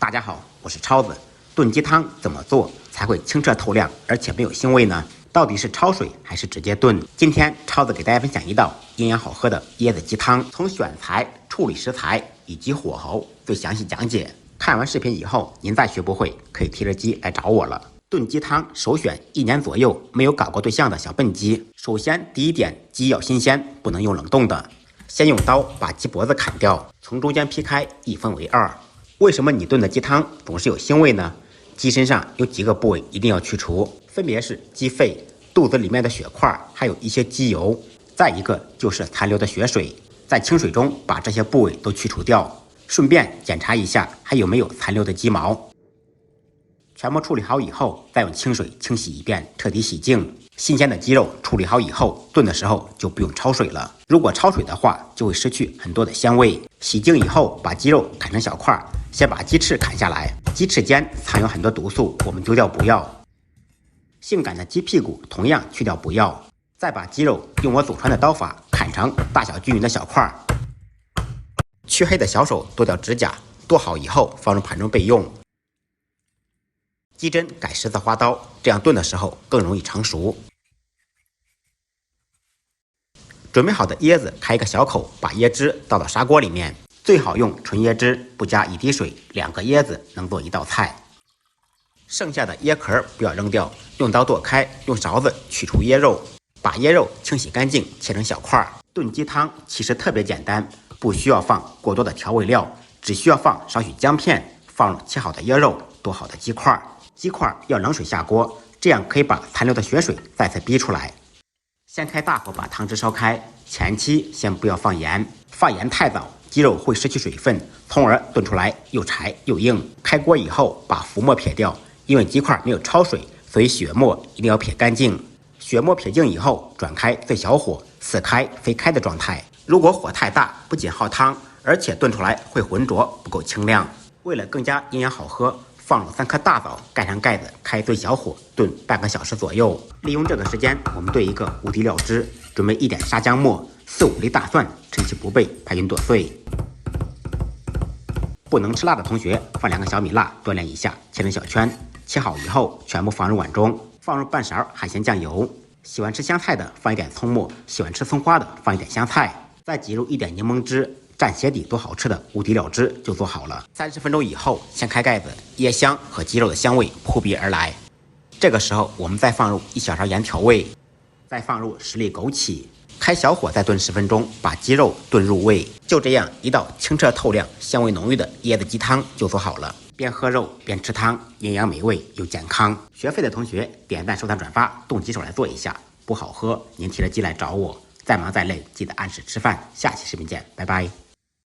大家好，我是超子。炖鸡汤怎么做才会清澈透亮，而且没有腥味呢？到底是焯水还是直接炖？今天超子给大家分享一道营养好喝的椰子鸡汤，从选材、处理食材以及火候最详细讲解。看完视频以后，您再学不会，可以提着鸡来找我了。炖鸡汤首选1年左右没有搞过对象的小笨鸡。首先，第一点，鸡要新鲜，不能用冷冻的。先用刀把鸡脖子砍掉，从中间劈开，一分为2。为什么你炖的鸡汤总是有腥味呢？鸡身上有几个部位一定要去除，分别是鸡肺、肚子里面的血块，还有一些鸡油，再一个就是残留的血水。在清水中把这些部位都去除掉，顺便检查一下还有没有残留的鸡毛。全部处理好以后，再用清水清洗一遍，彻底洗净。新鲜的鸡肉处理好以后，炖的时候就不用焯水了。如果焯水的话，就会失去很多的鲜味。洗净以后，把鸡肉砍成小块，先把鸡翅砍下来。鸡翅间藏有很多毒素，我们丢掉不要。性感的鸡屁股同样去掉不要。再把鸡肉用我祖传的刀法砍成大小均匀的小块。黢黑的小手剁掉指甲，剁好以后放入盘中备用。鸡胗改十字花刀，这样炖的时候更容易成熟。准备好的椰子开一个小口，把椰汁倒到砂锅里面，最好用纯椰汁，不加1滴水，2个椰子能做一道菜。剩下的椰壳不要扔掉，用刀剁开，用勺子取出椰肉，把椰肉清洗干净，切成小块。炖鸡汤其实特别简单，不需要放过多的调味料，只需要放少许姜片，放入切好的椰肉，剁好的鸡块。鸡块要冷水下锅，这样可以把残留的血水再次逼出来。先开大火把汤汁烧开，前期先不要放盐，放盐太早，鸡肉会失去水分，从而炖出来又柴又硬。开锅以后把浮沫撇掉，因为鸡块没有焯水，所以血沫一定要撇干净。血沫撇净以后，转开最小火，似开非开的状态。如果火太大，不仅耗汤，而且炖出来会浑浊，不够清亮。为了更加营养好喝，放入3颗大枣，盖上盖子，开最小火炖半个小时左右。利用这个时间，我们兑一个无敌料汁，准备1点沙姜末，4、5粒大蒜，趁其不备拍匀剁碎。不能吃辣的同学放2个小米辣锻炼一下，切成小圈。切好以后全部放入碗中，放入半勺海鲜酱油。喜欢吃香菜的放1点葱末，喜欢吃葱花的放1点香菜，再挤入1点柠檬汁。蘸鞋底多好吃的无敌料汁就做好了。30分钟以后，先开盖子，椰香和鸡肉的香味扑鼻而来。这个时候，我们再放入1小勺盐调味，再放入10粒枸杞，开小火再炖10分钟，把鸡肉炖入味。就这样，一道清澈透亮、香味浓郁的椰子鸡汤就做好了。边喝肉边吃汤，营养美味又健康。学会的同学点赞、收藏、转发，动起手来做一下。不好喝，您提着鸡来找我。再忙再累，记得按时吃饭。下期视频见，拜拜。